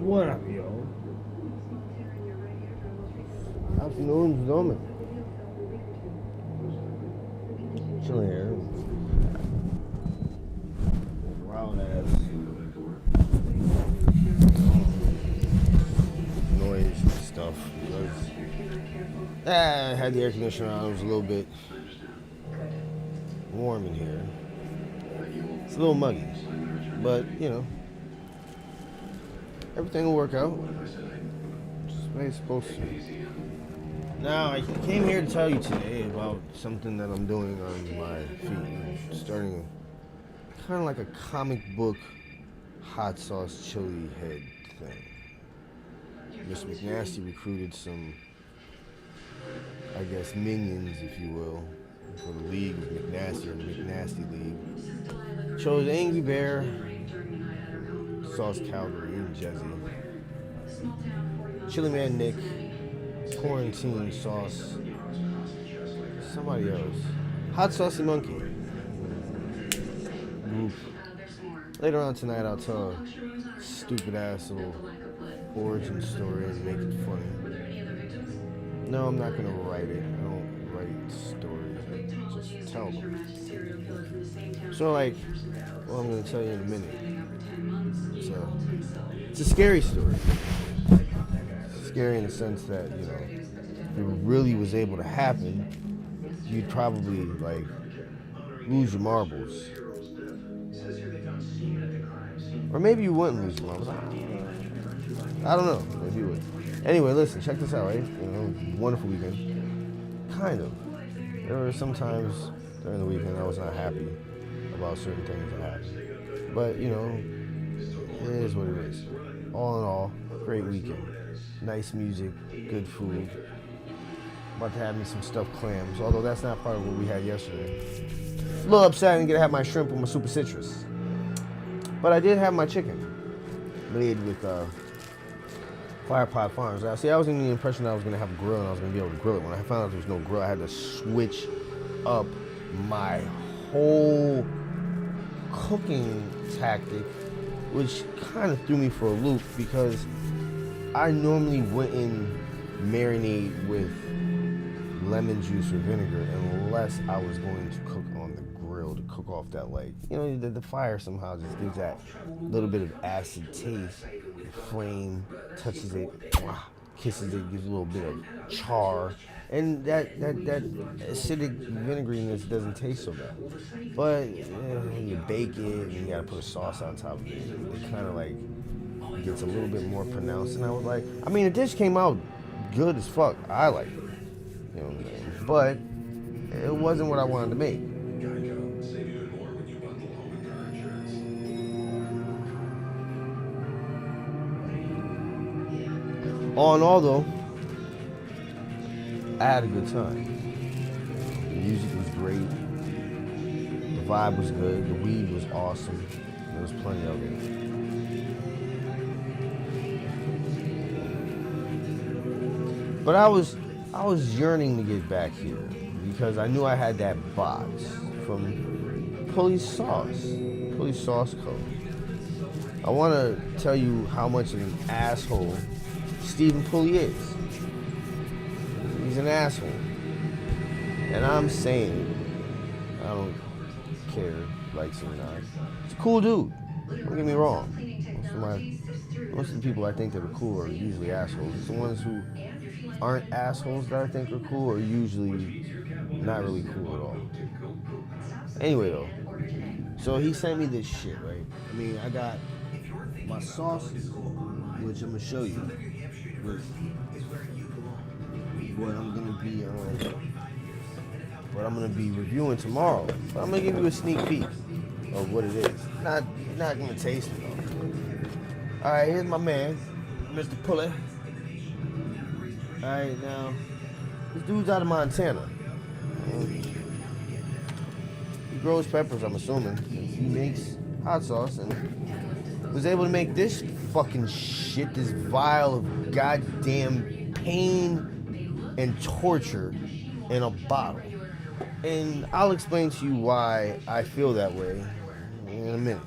What up, yo? Afternoon's Omen. Chilling here. Wild ass noise and stuff. I had the air conditioner on. It was a little bit warm in here. It's a little muggy, but you know, everything will work out. Just the way it's supposed to. Now, I came here to tell you today about something that I'm doing on my feed. Starting kind of like a comic book hot sauce chili head thing. Mr. McNasty recruited some, I guess, minions, if you will, for the League of McNasty, or the McNasty League. Chose Angry Bear, Sauce Calgary, and Jezzy, Chili Man Nick, Quarantine Sauce, somebody else, Hot Saucy Monkey. Oof. Later on tonight, I'll tell a stupid ass little origin story and make it funny. No, I'm not gonna write it. I don't write stories. Just tell them. So, like, well, I'm gonna tell you in a minute. So, it's a scary story. It's scary in the sense that, you know, if it really was able to happen, you'd probably, like, lose your marbles. Or maybe you wouldn't lose your marbles. I don't know. Maybe you would. Anyway, listen, check this out, right? You know, wonderful weekend. Kind of. There were some times during the weekend I was not happy about certain things that happened. But, you know, it is what it is. All in all, great weekend. Nice music, good food. About to have me some stuffed clams, although that's not part of what we had yesterday. A little upset I didn't get to have my shrimp with my super citrus. But I did have my chicken made with Firepot Farms. Now, see, I was under the impression that I was going to have a grill and I was going to be able to grill it. When I found out there was no grill, I had to switch up my whole cooking tactic, which kind of threw me for a loop because I normally wouldn't marinate with lemon juice or vinegar unless I was going to cook on the grill to cook off that, like, you know, the fire somehow just gives that little bit of acid taste. The flame touches it, kisses it, gives a little bit of char, and that acidic vinegarariness doesn't taste so bad. But when you bake it and you gotta put a sauce on top of it, it kind of like gets a little bit more pronounced. And I was like, I mean, the dish came out good as fuck. I like it, you know what I'm saying? But it wasn't what I wanted to make. All in all, though, I had a good time. The music was great. The vibe was good. The weed was awesome. There was plenty of it. But I was yearning to get back here because I knew I had that box from Pulley Sauce Co. I want to tell you how much of an asshole Stephen Pulley is. He's an asshole. And I'm saying, I don't care if he likes him or not. He's a cool dude. Don't get me wrong. Most of the people I think that are cool are usually assholes. It's the ones who aren't assholes that I think are cool are usually not really cool at all. Anyway, though. So he sent me this shit, right? I mean, I got my sauces, which I'm going to show you. What I'm gonna be reviewing tomorrow. But I'm gonna give you a sneak peek of what it is. You're not gonna taste it though. Alright, here's my man, Mr. Pulley. Alright, now this dude's out of Montana. He grows peppers, I'm assuming. He makes hot sauce and was able to make this fucking shit, this vial of goddamn pain and torture in a bottle. And I'll explain to you why I feel that way in a minute.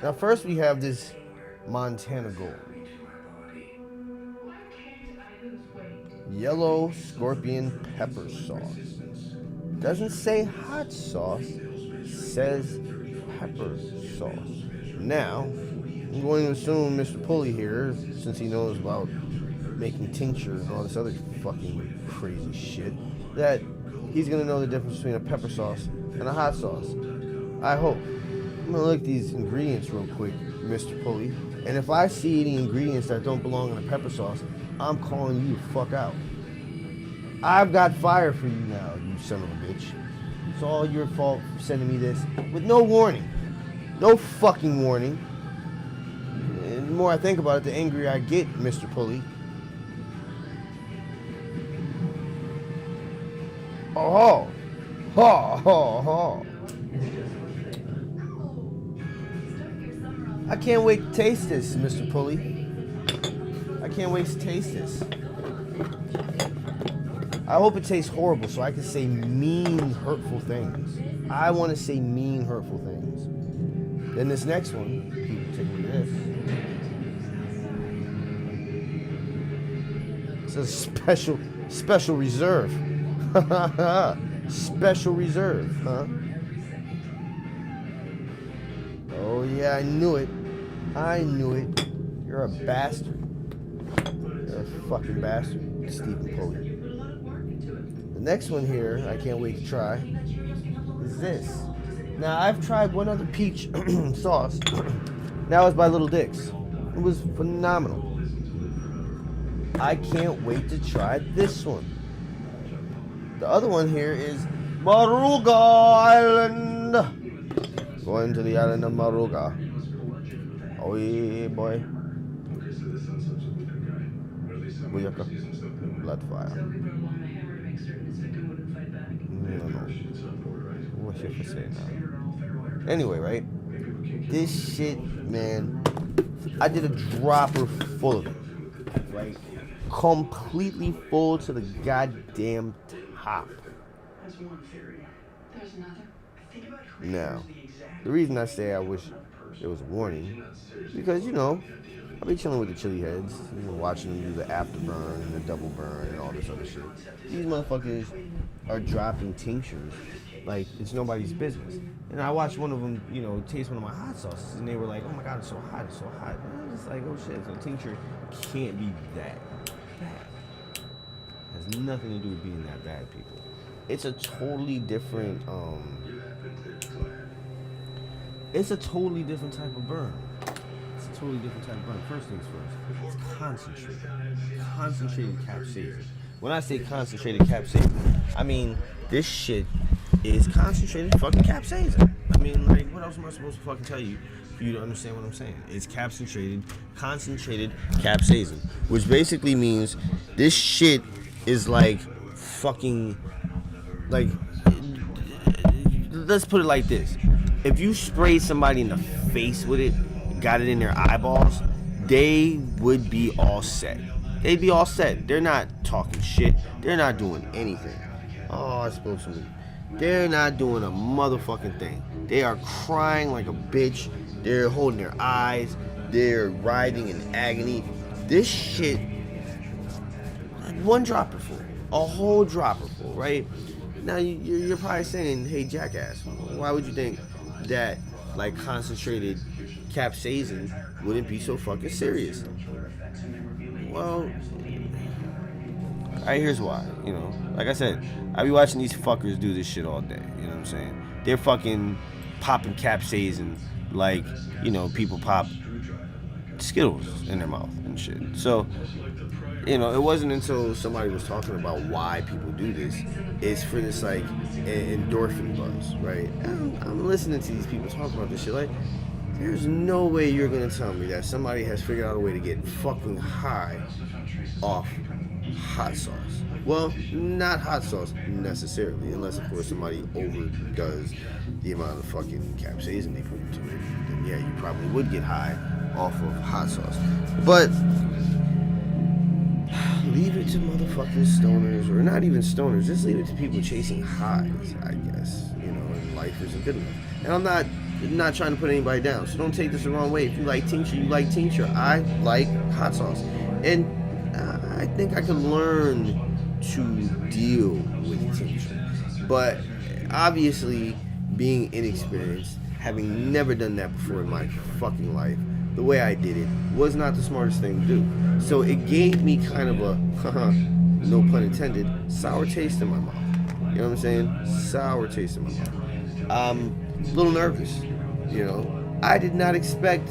Now first we have this Montana Gold. Yellow scorpion pepper sauce. Doesn't say hot sauce, says pepper sauce. Now, I'm going to assume Mr. Pulley here, since he knows about making tincture and all this other fucking crazy shit, that he's going to know the difference between a pepper sauce and a hot sauce. I hope. I'm going to look at these ingredients real quick, Mr. Pulley, and if I see any ingredients that don't belong in a pepper sauce, I'm calling you the fuck out. I've got fire for you now, you son of a bitch. It's all your fault for sending me this with no warning. No fucking warning. And the more I think about it, the angrier I get, Mr. Pulley. Oh, ha, ha, ha. I can't wait to taste this, Mr. Pulley. I can't wait to taste this. I hope it tastes horrible so I can say mean, hurtful things. I want to say mean, hurtful things. Then this next one, people take a look at this. It says special reserve. Special reserve, huh? Oh yeah, I knew it. I knew it. You're a bastard. You're a fucking bastard, Stephen Pulley. The next one here, I can't wait to try, is this. Now, I've tried one other peach sauce. That was by Little Dick's. It was phenomenal. I can't wait to try this one. The other one here is Maruga Island. Going to the island of Maruga. Oh yeah, boy. Booyaka. Bloodfire. No. What's your for say now? Anyway, right? This shit, man. I did a dropper full of it. Right? Completely full to the goddamn top. Now, the reason I say I wish there was a warning, because, you know, I'll be chilling with the chili heads, you know, watching them do the afterburn and the double burn and all this other shit. These motherfuckers are dropping tinctures like it's nobody's business. And I watched one of them, you know, taste one of my hot sauces, and they were like, "Oh my god, it's so hot, it's so hot." And I was just like, "Oh shit, so tincture can't be that bad." It has nothing to do with being that bad, people. It's a totally different, it's a totally different type of burn. It's a totally different type of burn. First things first, it's concentrated. Concentrated capsaicin. When I say concentrated capsaicin, I mean this shit is concentrated fucking capsaicin. I mean, like, what else am I supposed to fucking tell you for you to understand what I'm saying? It's concentrated capsaicin, which basically means this shit is like fucking, like, let's put it like this. If you sprayed somebody in the face with it, got it in their eyeballs, they would be all set. They'd be all set. They're not talking shit. They're not doing anything. Oh, I spilled some meat. They're not doing a motherfucking thing. They are crying like a bitch. They're holding their eyes. They're writhing in agony. This shit, one dropper full. A whole dropper full, right? Now, you're probably saying, hey, jackass, why would you think that, like, concentrated capsaicin wouldn't be so fucking serious? Well, alright, here's why. You know, like I said, I be watching these fuckers do this shit all day. You know what I'm saying? They're fucking popping capsaicin like, you know, people pop Skittles in their mouth and shit. So, you know, it wasn't until somebody was talking about why people do this. It's for this, like, endorphin buzz, right? I'm listening to these people talk about this shit. Like, there's no way you're gonna tell me that somebody has figured out a way to get fucking high off hot sauce. Well, not hot sauce necessarily, unless of course somebody overdoes the amount of fucking capsaicin they put into it. Then yeah, you probably would get high off of hot sauce. But leave it to motherfucking stoners, or not even stoners, just leave it to people chasing highs, I guess. You know, and life isn't good enough. And I'm not not trying to put anybody down, so don't take this the wrong way. If you like tincture, you like tincture. I like hot sauce, and I think I can learn to deal with tincture. But obviously, being inexperienced, having never done that before in my fucking life, the way I did it was not the smartest thing to do. So it gave me kind of a, no pun intended, sour taste in my mouth. You know what I'm saying? Sour taste in my mouth. A little nervous, you know. I did not expect,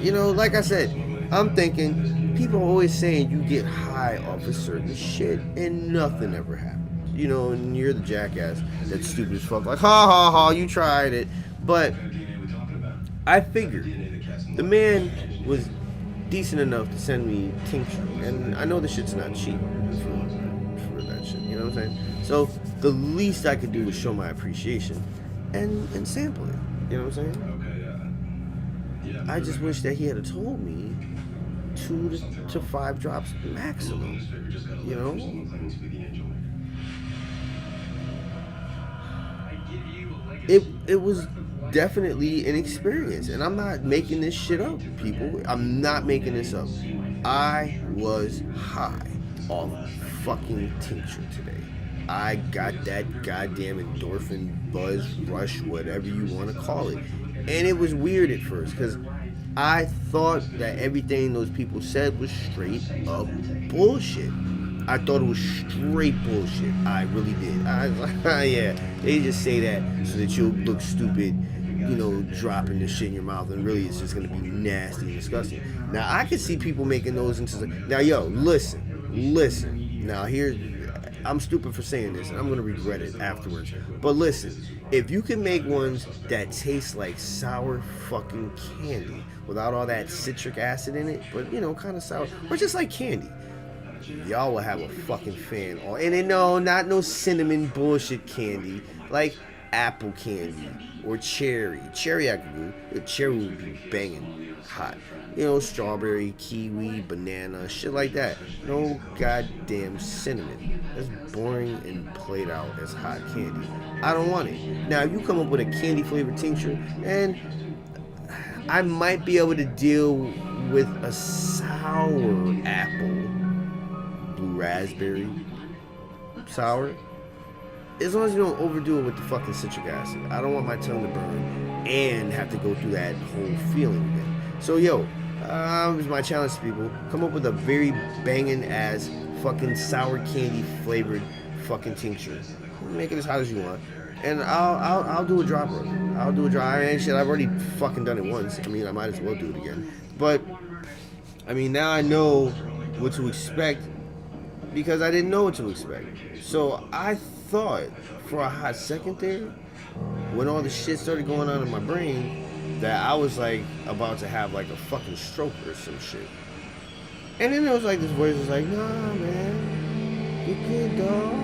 you know, like I said, I'm thinking, people are always saying you get high off of certain shit and nothing ever happens. You know, and you're the jackass that's stupid as fuck, like, ha ha ha, you tried it. But I figured the man was decent enough to send me tincture, and I know the shit's not cheap for that shit, you know what I'm saying? So the least I could do was show my appreciation and sample it, you know what I'm saying? I just wish that he had told me 2 to 5 drops maximum, you know? It was definitely an experience, and I'm not making this shit up, people. I'm not making this up. I was high off fucking tincture today. I got that goddamn endorphin buzz rush, whatever you want to call it, and it was weird at first because I thought that everything those people said was straight up bullshit. I thought it was straight bullshit. I really did. I was like, yeah, they just say that so that you'll look stupid, you know, dropping this shit in your mouth, and really it's just gonna be nasty and disgusting. Now I can see people making those into. Now yo, listen. Now here, I'm stupid for saying this, and I'm gonna regret it afterwards. But listen, if you can make ones that taste like sour fucking candy without all that citric acid in it, but you know, kind of sour, or just like candy, y'all will have a fucking fan. And then not no cinnamon bullshit candy, like apple candy or cherry. Cherry I could do. Cherry would be banging hot. You know, strawberry, kiwi, banana, shit like that. No goddamn cinnamon. That's boring and played out as hot candy. I don't want it. Now, if you come up with a candy flavored tincture, and I might be able to deal with a sour apple, blue raspberry, sour, as long as you don't overdo it with the fucking citric acid. I don't want my tongue to burn and have to go through that whole feeling again. So yo, here's my challenge to people: come up with a very banging ass fucking sour candy flavored fucking tincture. Make it as hot as you want, and I'll do a drop of it. I'll do a drop. And shit, I've already fucking done it once. I mean, I might as well do it again. But I mean, now I know what to expect, because I didn't know what to expect. So I thought for a hot second there, when all the shit started going on in my brain, that I was like about to have like a fucking stroke or some shit. And then there was like this voice was like, nah man, you good dog.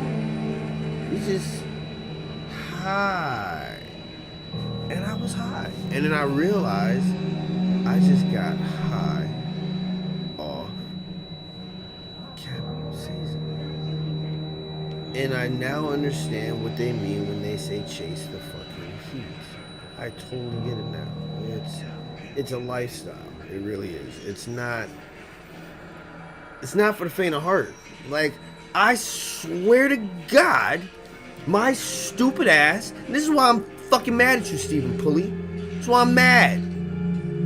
It's just high. And I was high. And then I realized I just got high off and I now understand what they mean when they say chase the fucking heat. I totally get it now. It's a lifestyle. It really is. It's not for the faint of heart. Like, I swear to God, my stupid ass, and this is why I'm fucking mad at you, Stephen Pulley. This is why I'm mad.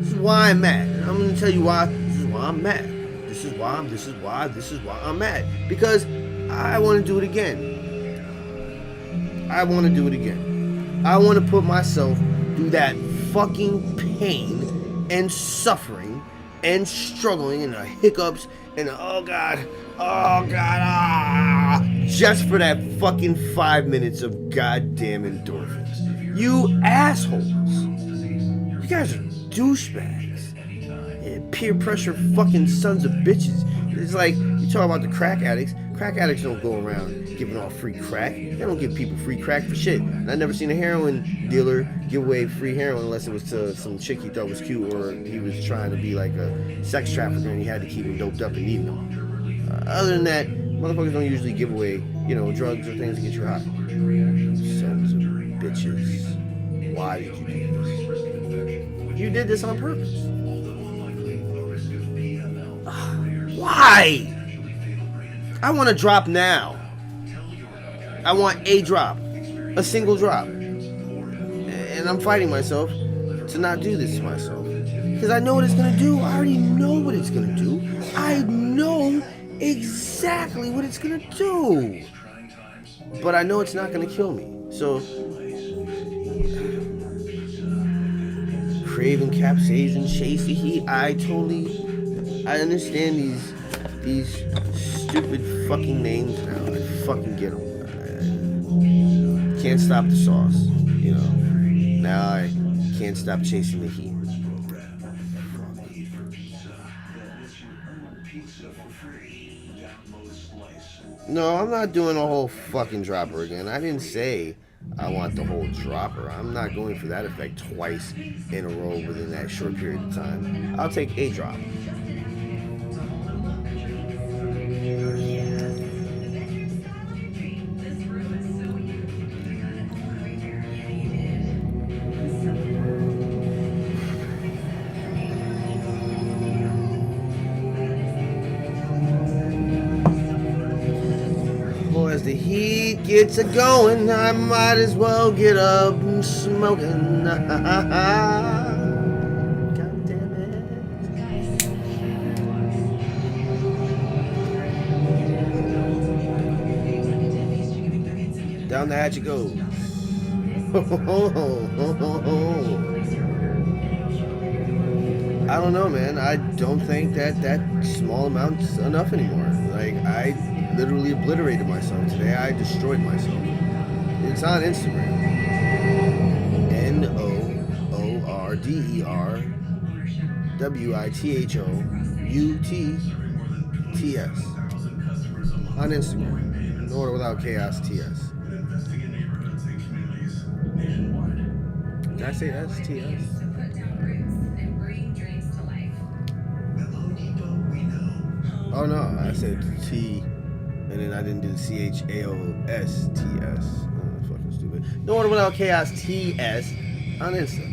This is why I'm mad. And I'm gonna tell you why. This is why I'm mad. This is why I'm mad. Because I want to do it again. I want to put myself through that fucking pain and suffering and struggling and the hiccups and the, oh God, just for that fucking 5 minutes of goddamn endorphins. You assholes. You guys are douchebags. Yeah, peer pressure fucking sons of bitches. It's like, you talk about the crack addicts. Crack addicts don't go around giving off free crack. They don't give people free crack for shit. And I never seen a heroin dealer give away free heroin unless it was to some chick he thought was cute, or he was trying to be like a sex trafficker and he had to keep him doped up and needing them. Other than that, motherfuckers don't usually give away, drugs or things to get you high. Sons of bitches. Why did you do this? You did this on purpose. Why? I want a drop now. I want a drop. A single drop. And I'm fighting myself to not do this to myself. Because I know what it's going to do. I already know what it's going to do. I know exactly what it's going to do. But I know it's not going to kill me. So, craving capsaicin, chase the heat. I understand these stupid fucking names now. I fucking get them. Can't stop the sauce, you know. Now I can't stop chasing the heat. No, I'm not doing a whole fucking dropper again. I didn't say I want the whole dropper. I'm not going for that effect twice in a row within that short period of time. I'll take a drop. As the heat gets a-going, I might as well get up and smoking. God damn it. Down the hatch it goes. I don't know, man. I don't think that small amount's enough anymore. Like, I literally obliterated myself today. I destroyed myself. It's on Instagram. NOWRDERWITHOUTTS on Instagram. In order without chaos TS. Did I say STS? Oh no, I said T, and then I didn't do the CHAOSTS. Oh, fucking stupid. No order without chaos TS on Insta.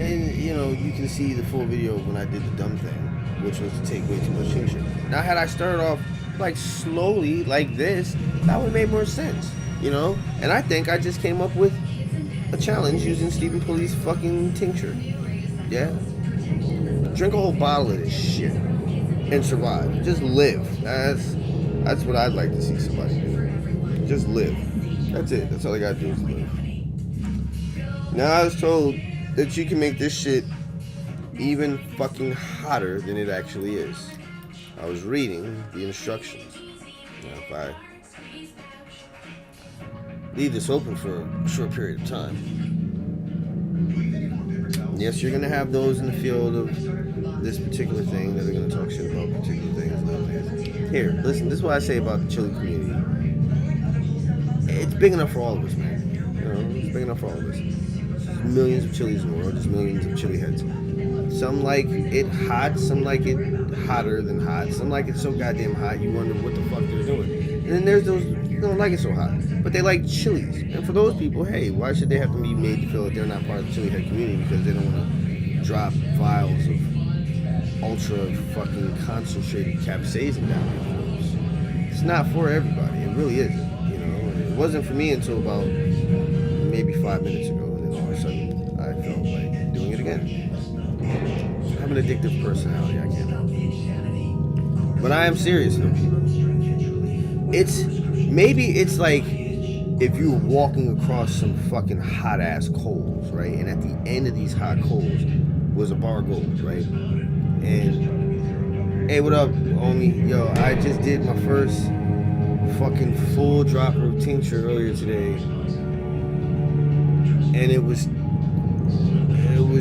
And you know, you can see the full video of when I did the dumb thing, which was to take way too much tincture. Now, had I started off like slowly, like this, that would have made more sense, you know? And I think I just came up with a challenge using Stephen Pulley's fucking tincture. Yeah? Drink a whole bottle of this shit and survive. Just live. That's what I'd like to see somebody do. Just live. That's it. That's all I gotta do is live. Now, I was told that you can make this shit even fucking hotter than it actually is. I was reading the instructions. Now, if I leave this open for a short period of time, yes, you're gonna have those in the field of this particular thing that are gonna talk shit about particular things and other things. Here, listen, this is what I say about the chili community. It's big enough for all of us, man. You know, it's big enough for all of us. There's millions of chilies in the world. There's millions of chili heads. Some like it hot, some like it hotter than hot. Some like it so goddamn hot you wonder what the fuck they're doing. And then there's those who don't like it so hot, but they like chilies. And for those people, hey, why should they have to be made to feel like they're not part of the chili head community because they don't want to drop vials of ultra fucking concentrated capsaicin down their throats? It's not for everybody. It really isn't. You know, it wasn't for me until about maybe 5 minutes ago, and then all of a sudden I felt like doing it again. I have an addictive personality, I can't help it. But I am serious though, people. It's like if you were walking across some fucking hot ass coals, right? And at the end of these hot coals was a bar of gold, right? And hey, what up, homie? Yo, I just did my first fucking full dropper of tincture earlier today, and it was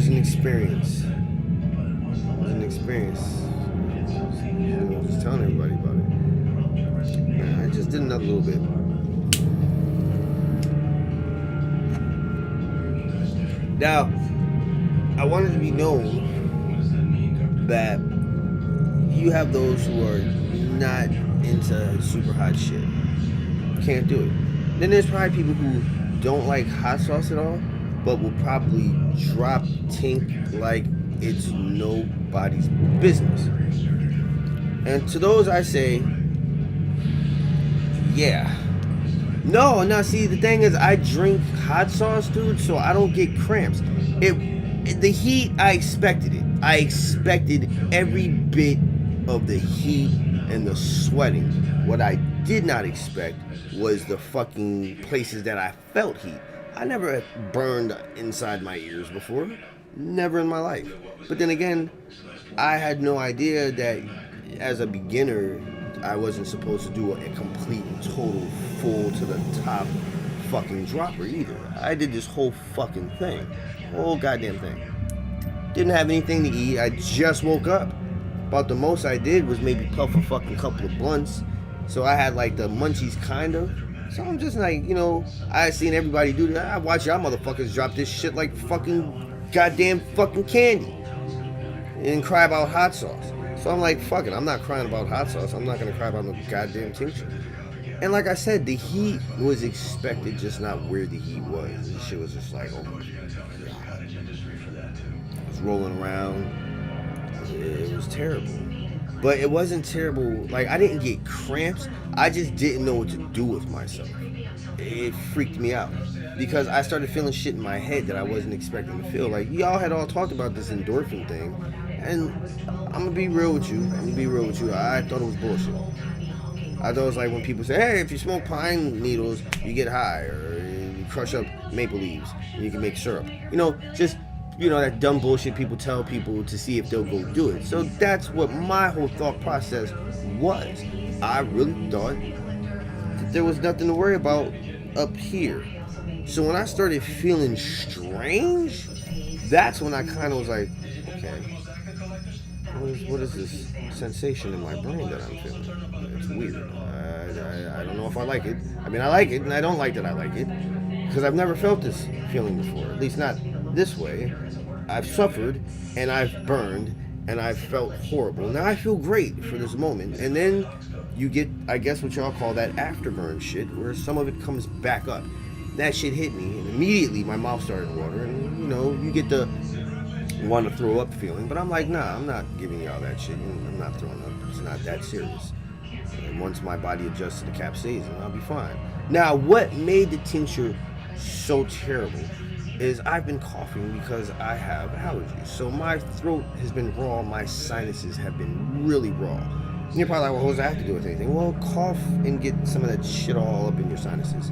an experience. Just telling everybody about it. I just did another little bit. Now, I wanted to be known that you have those who are not into super hot shit. Can't do it. Then there's probably people who don't like hot sauce at all, but will probably drop tink like it's nobody's business. And to those I say, yeah. No, see, the thing is, I drink hot sauce, dude, so I don't get cramps. The heat, I expected it. I expected every bit of the heat and the sweating. What I did not expect was the fucking places that I felt heat. I never burned inside my ears before. Never in my life. But then again, I had no idea that as a beginner, I wasn't supposed to do a complete and total full to the top fucking dropper either. I did this whole fucking thing. Whole goddamn thing. Didn't have anything to eat. I just woke up. About the most I did was maybe puff a fucking couple of blunts. So I had like the munchies kind of. So I'm just like, you know, I seen everybody do that. I watch y'all motherfuckers drop this shit like fucking goddamn fucking candy. And cry about hot sauce. So I'm like, fuck it, I'm not crying about hot sauce. I'm not gonna cry about no goddamn tincture. And like I said, the heat was expected, just not where the heat was. This shit was just like, oh my god. I was rolling around. It was terrible. But it wasn't terrible, like I didn't get cramps. I just didn't know what to do with myself. It freaked me out. Because I started feeling shit in my head that I wasn't expecting to feel. Like, y'all had all talked about this endorphin thing. And I'm gonna be real with you. I thought it was bullshit. I thought it was like when people say, hey, if you smoke pine needles, you get high. Or you crush up maple leaves and you can make syrup. You know, just, you know, that dumb bullshit people tell people to see if they'll go do it. So that's what my whole thought process was. I really thought that there was nothing to worry about up here. So when I started feeling strange, that's when I kind of was like, okay, what is this sensation in my brain that I'm feeling? It's weird. I don't know if I like it. I mean, I like it, and I don't like that I like it, because I've never felt this feeling before, at least not this way. I've suffered, and I've burned, and I've felt horrible. Now I feel great for this moment, and then you get, I guess what y'all call that afterburn shit, where some of it comes back up. That shit hit me, and immediately my mouth started watering, and, you know, you get the want to throw up feeling, but I'm like, nah, I'm not giving y'all that shit. I'm not throwing up. It's not that serious. And once my body adjusts to the capsaicin, I'll be fine. Now, what made the tincture so terrible is I've been coughing because I have allergies. So my throat has been raw. My sinuses have been really raw. And you're probably like, well, what does that have to do with anything? Well, cough and get some of that shit all up in your sinuses.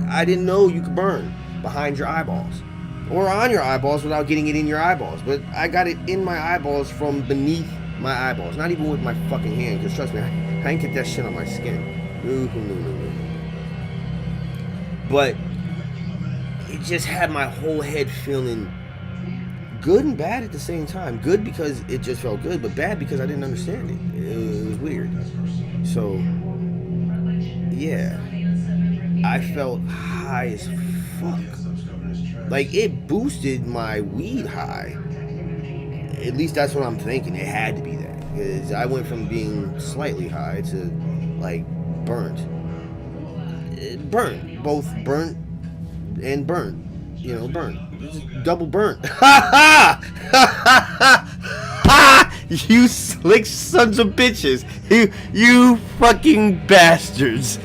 I didn't know you could burn behind your eyeballs or on your eyeballs without getting it in your eyeballs, but I got it in my eyeballs from beneath my eyeballs, not even with my fucking hand, because trust me, I ain't get that shit on my skin. No. But it just had my whole head feeling good and bad at the same time. Good because it just felt good, but bad because I didn't understand it. It was weird. So, yeah. I felt high as fuck. Like, it boosted my weed high. At least that's what I'm thinking. It had to be that. Because I went from being slightly high to, like, burnt. Burnt. Both burnt and burnt. You know, burnt. Just double burnt. Ha ha! You slick sons of bitches. You fucking bastards.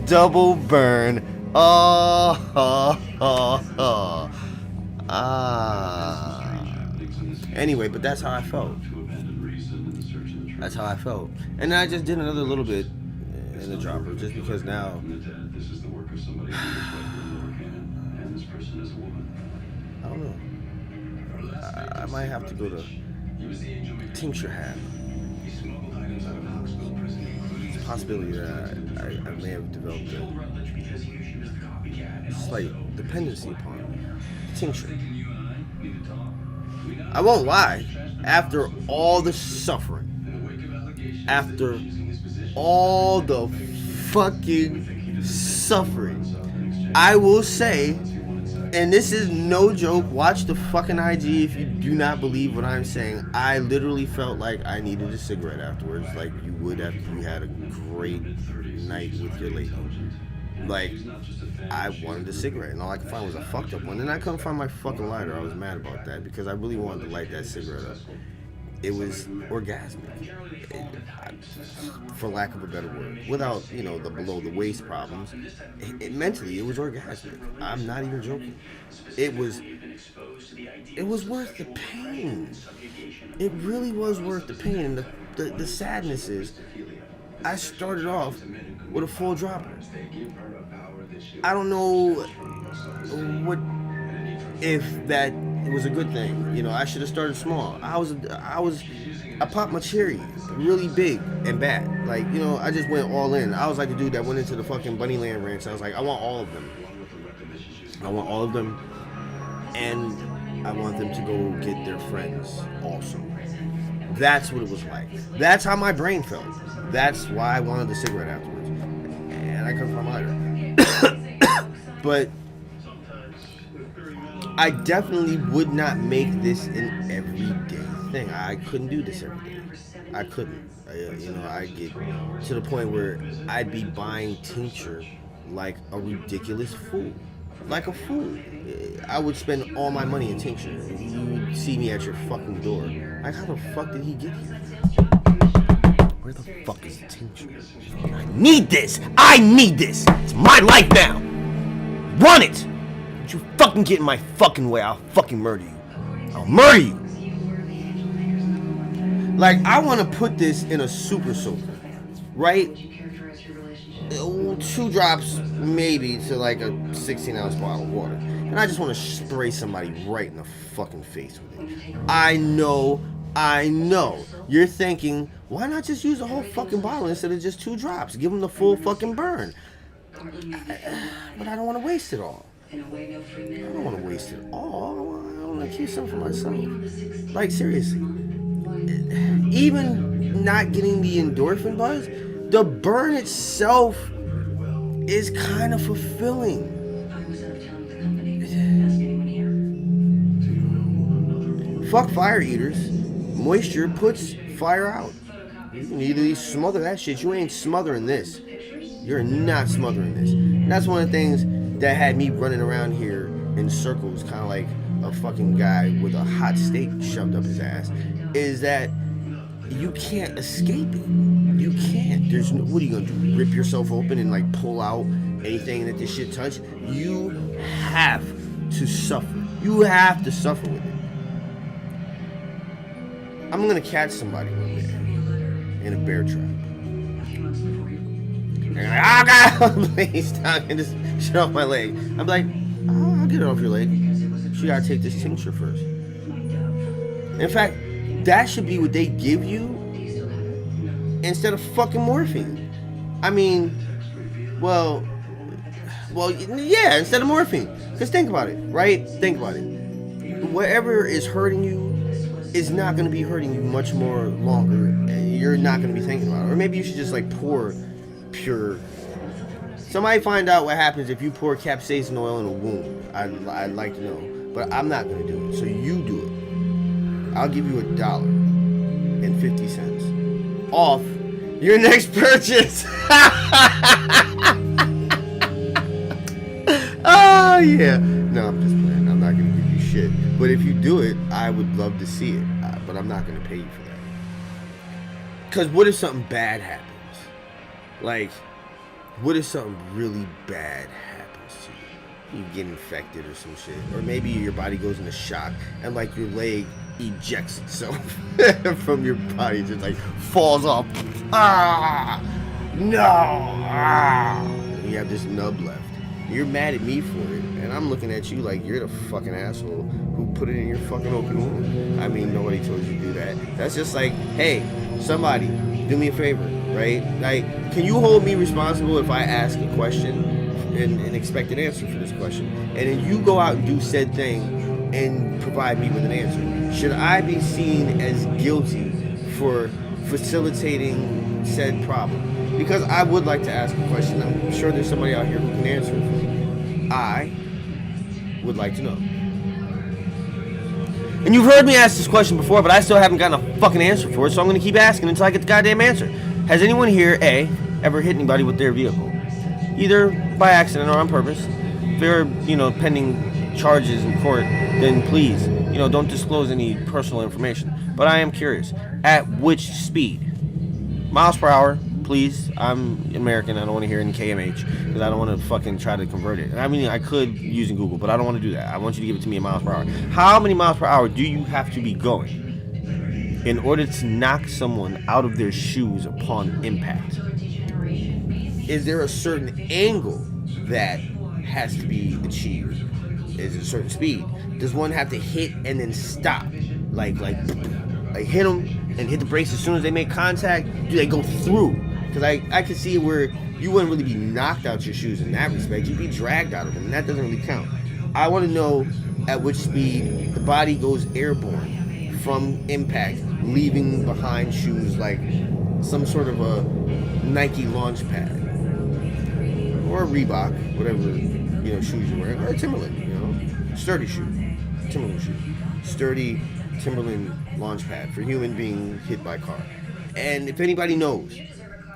Double burn. Anyway, but that's how I felt. And then I just did another little bit in the dropper, just because now I don't know. I might have to go to tincture hat. It's a possibility that I may have developed a slight dependency upon tincture. I won't lie. After all the suffering, after all the fucking suffering, I will say, and this is no joke, watch the fucking IG if you do not believe what I'm saying. I literally felt like I needed a cigarette afterwards, like you would after you had a great night with your lady. Like, I wanted a cigarette, and all I could find was a fucked up one. And I couldn't find my fucking lighter. I was mad about that because I really wanted to light that cigarette up. It was orgasmic, for lack of a better word, without, you know, the below the waist problems. Mentally, it was orgasmic. I'm not even joking. It was worth the pain. It really was worth the pain. And the sadness is, I started off with a full dropper. I don't know what if that was a good thing. You know, I should have started small. I popped my cherry really big and bad. Like, you know, I just went all in. I was like the dude that went into the fucking Bunnyland Ranch. I was like, I want all of them. I want all of them, and I want them to go get their friends also. That's what it was like. That's how my brain felt. That's why I wanted the cigarette afterwards. And I couldn't find my lighter. But I definitely would not make this an everyday thing. I couldn't do this every day. I couldn't. You know, I'd get to the point where I'd be buying tincture like a ridiculous fool. Like a fool. I would spend all my money in tincture. You would see me at your fucking door. Like, how the fuck did he get here? Where the fuck is the tincture? I need this! I need this! It's my life now! Run it! Don't you fucking get in my fucking way, I'll fucking murder you. I'll murder you! Like, I want to put this in a super soaker, right? 2 drops, maybe, to like a 16-ounce bottle of water. And I just want to spray somebody right in the fucking face with it. I know. You're thinking, why not just use the whole fucking bottle instead of just 2 drops? Give them the full fucking burn. But I don't want to waste it all. I don't want to waste it all. I want to keep some for myself. Like, seriously. Even not getting the endorphin buzz, the burn itself is kind of fulfilling. Fuck fire eaters. Moisture puts fire out. You can either smother that shit. You ain't smothering this. You're not smothering this. And that's one of the things that had me running around here in circles, kind of like a fucking guy with a hot steak shoved up his ass, is that you can't escape it. You can't. There's no, what are you gonna do? Rip yourself open and like pull out anything that this shit touch? You have to suffer. You have to suffer with it. I'm gonna catch somebody one day in a bear trap. And they're like, oh god, please stop and just shut off my leg. I'm like, oh, I'll get it off your leg. You gotta take this tincture first. In fact, that should be what they give you instead of fucking morphine. I mean, well, yeah, instead of morphine. Because think about it, right? Think about it. Whatever is hurting you is not going to be hurting you much more longer. You're not going to be thinking about it. Or maybe you should just like pour pure. Somebody find out what happens if you pour capsaicin oil in a wound. I'd like to know. But I'm not going to do it. So you do it. I'll give you $1.50 off your next purchase. Oh yeah. No, I'm just playing. I'm not gonna give you shit. But if you do it, I would love to see it. But I'm not gonna pay you for that. Cause what if something bad happens? Like, what if something really bad happens to you? You get infected or some shit, or maybe your body goes into shock and like your leg ejects itself from your body, just like falls off. Ah, no. Ah. And you have this nub left. You're mad at me for it, and I'm looking at you like you're the fucking asshole who put it in your fucking open wound. I mean, nobody told you to do that. That's just like, hey, somebody, do me a favor, right? Like, can you hold me responsible if I ask a question and expect an answer for this question, and then you go out and do said thing and provide me with an answer? Should I be seen as guilty for facilitating said problem? Because I would like to ask a question. I'm sure there's somebody out here who can answer it for me. I would like to know. And you've heard me ask this question before, but I still haven't gotten a fucking answer for it, so I'm going to keep asking until I get the goddamn answer. Has anyone here, A, ever hit anybody with their vehicle? Either by accident or on purpose, if there are, pending charges in court, then please, don't disclose any personal information. But I am curious, at which speed? Miles per hour, please. I'm American. I don't want to hear it in kmh because I don't want to fucking try to convert it. I mean, I could using Google, but I don't want to do that. I want you to give it to me in miles per hour. How many miles per hour do you have to be going in order to knock someone out of their shoes upon impact? Is there a certain angle that has to be achieved? Is it a certain speed? Does one have to hit and then stop? Like hit them and hit the brakes as soon as they make contact? Do they go through? Because I can see where you wouldn't really be knocked out your shoes in that respect. You'd be dragged out of them, and that doesn't really count. I want to know at which speed the body goes airborne from impact, leaving behind shoes like some sort of a Nike launch pad or a Reebok, whatever shoes you're wearing, or a Timberland, sturdy shoe, Timberland shoe, sturdy Timberland launch pad for human being hit by car. And if anybody knows,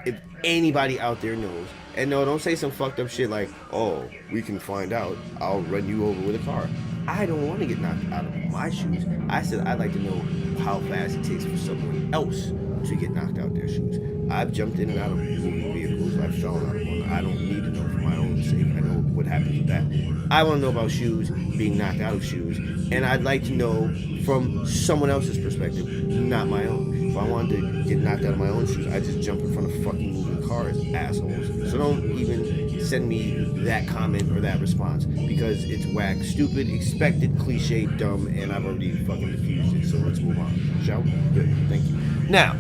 if anybody out there knows, and no, don't say some fucked up shit like, oh, we can find out, I'll run you over with a car. I don't want to get knocked out of my shoes. I said I'd like to know how fast it takes for someone else to get knocked out their shoes. I've jumped in and out of moving vehicles. I've fallen out of one. I don't need to know for my own sake. I know what happens with that. I want to know about shoes, being knocked out of shoes, and I'd like to know from someone else's perspective, not my own. If I wanted to get knocked out of my own shoes, I just jump in front of fucking moving cars, assholes. So don't even send me that comment or that response because it's whack, stupid, expected, cliche, dumb, and I've already fucking diffused it. So let's move on, shall we? Good, thank you. Now,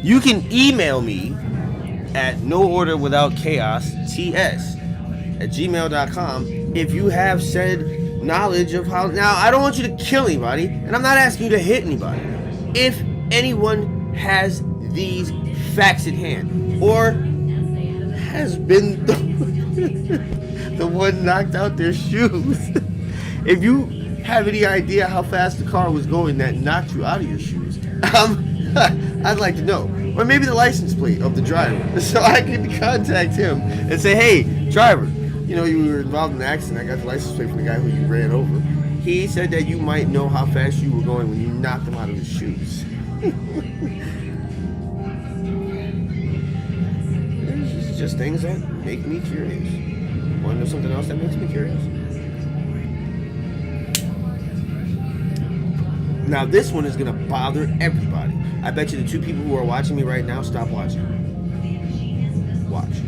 you can email me at noorderwithoutchaos@gmail.com if you have said knowledge of how. Now, I don't want you to kill anybody, and I'm not asking you to hit anybody. If anyone has these facts at hand, or has been the one knocked out their shoes, if you have any idea how fast the car was going that knocked you out of your shoes, I'd like to know. Or maybe the license plate of the driver, so I can contact him and say, hey, driver, you were involved in an accident. I got the license plate from the guy who you ran over. He said that you might know how fast you were going when you knocked him out of his shoes. It's just things that make me curious. Want to know something else that makes me curious? Now, this one is going to bother everybody. I bet you the two people who are watching me right now, stop watching. Watch.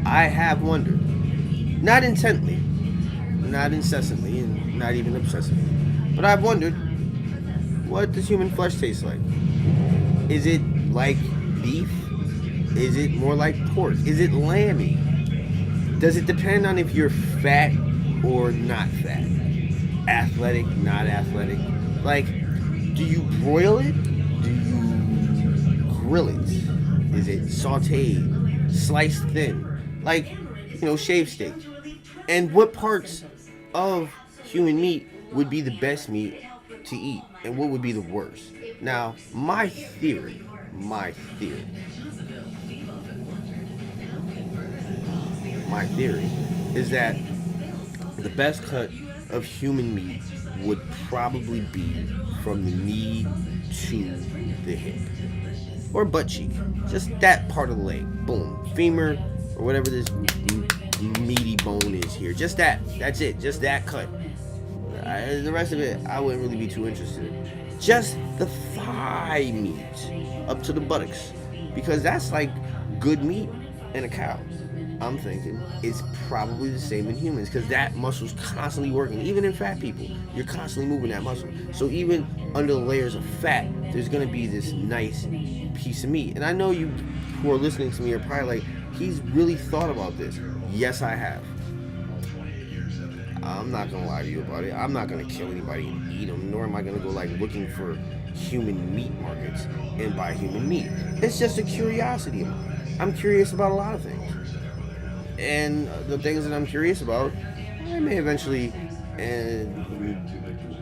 I have wondered, not intently, not incessantly, and not even obsessively, but I've wondered, what does human flesh taste like? Is it like beef? Is it more like pork? Is it lamby? Does it depend on if you're fat or not fat? Athletic, not athletic? Like, do you broil it? Do you grill it? Is it sauteed, sliced thin? Like, shaved steak? And what parts of human meat would be the best meat to eat? And what would be the worst? Now, my theory is that the best cut of human meat would probably be from the knee to the hip or butt cheek, just that part of the leg. Boom, femur or whatever this meaty bone is here, just that's it, just that cut. The rest of it I wouldn't really be too interested in. Just the thigh meat up to the buttocks, because that's like good meat in a cow. I'm thinking it's probably the same in humans, because that muscle's constantly working. Even in fat people, you're constantly moving that muscle. So even under the layers of fat, there's going to be this nice piece of meat. And I know you who are listening to me are probably like, he's really thought about this. Yes, I have. I'm not going to lie to you about it. I'm not going to kill anybody and eat them, nor am I going to go like looking for human meat markets and buy human meat. It's just a curiosity of mine. I'm curious about a lot of things. And the things that I'm curious about, I may eventually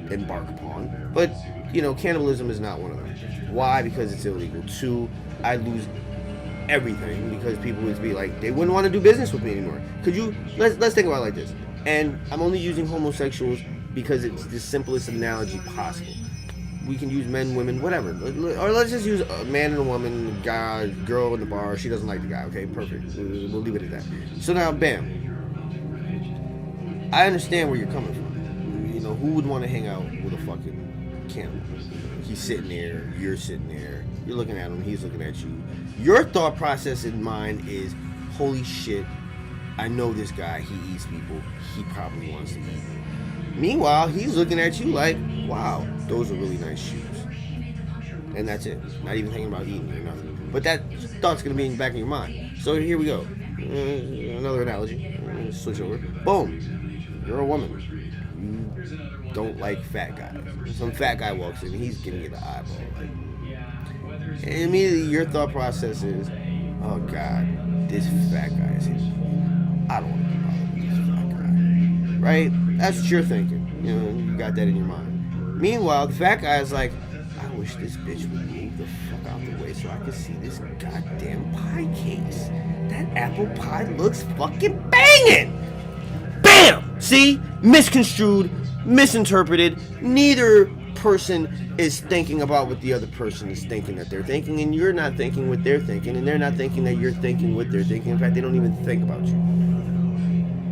embark upon. But, cannibalism is not one of them. Why? Because it's illegal. 2, I lose everything because people would be like, they wouldn't want to do business with me anymore. Could you, let's think about it like this. And I'm only using homosexuals because it's the simplest analogy possible. We can use men, women, whatever. Or let's just use a man and a woman, guy, girl in the bar. She doesn't like the guy. Okay, perfect. We'll leave it at that. So now, bam. I understand where you're coming from. You know, who would want to hang out with a fucking cannibal? He's sitting there, you're sitting there, you're looking at him, he's looking at you. Your thought process in mind is, holy shit, I know this guy, he eats people, he probably wants to eat me. Meanwhile, he's looking at you like, wow, those are really nice shoes. And that's it. Not even thinking about eating or nothing. But that thought's going to be in the back of your mind. So here we go. Another analogy. Switch over. Boom. You're a woman. You don't like fat guys. Some fat guy walks in and he's giving you the eyeball. Like, and immediately your thought process is, oh God, this fat guy is hitting. I don't want to be bothered with this fat guy. Right? That's what you're thinking. You know, you got that in your mind. Meanwhile, the fat guy is like, I wish this bitch would move the fuck out the way so I could see this goddamn pie case. That apple pie looks fucking banging! Bam! See? Misconstrued, misinterpreted. Neither person is thinking about what the other person is thinking that they're thinking, and you're not thinking what they're thinking, and they're not thinking that you're thinking what they're thinking. In fact, they don't even think about you.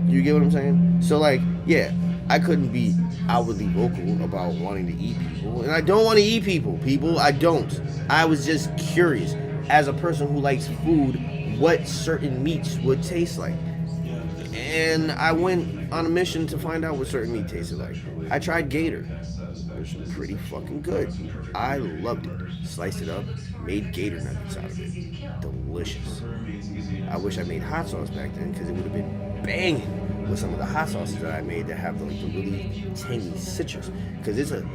You get what I'm saying? So, like, yeah, I couldn't be outwardly vocal about wanting to eat people, and I don't want to eat people, I don't. I was just curious, as a person who likes food, what certain meats would taste like. And I went on a mission to find out what certain meat tasted like. I tried gator. It was pretty fucking good. I loved it. Sliced it up, made gator nuggets out of it. Delicious. I wish I made hot sauce back then because it would have been banging with some of the hot sauces that I made that have the really tangy citrus. Because it's a,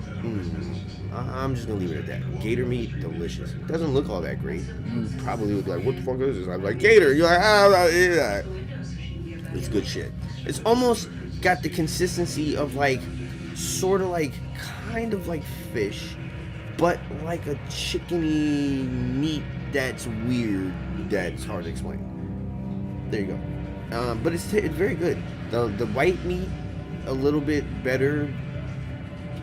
I'm just going to leave it at that. Gator meat, delicious. It doesn't look all that great. You probably would be like, what the fuck is this? I'm like, gator. You're like, yeah. It's good shit. It's almost got the consistency of like, sort of like, kind of like fish, but like a chickeny meat that's weird, that's hard to explain. There you go. But it's very good. The white meat, a little bit better.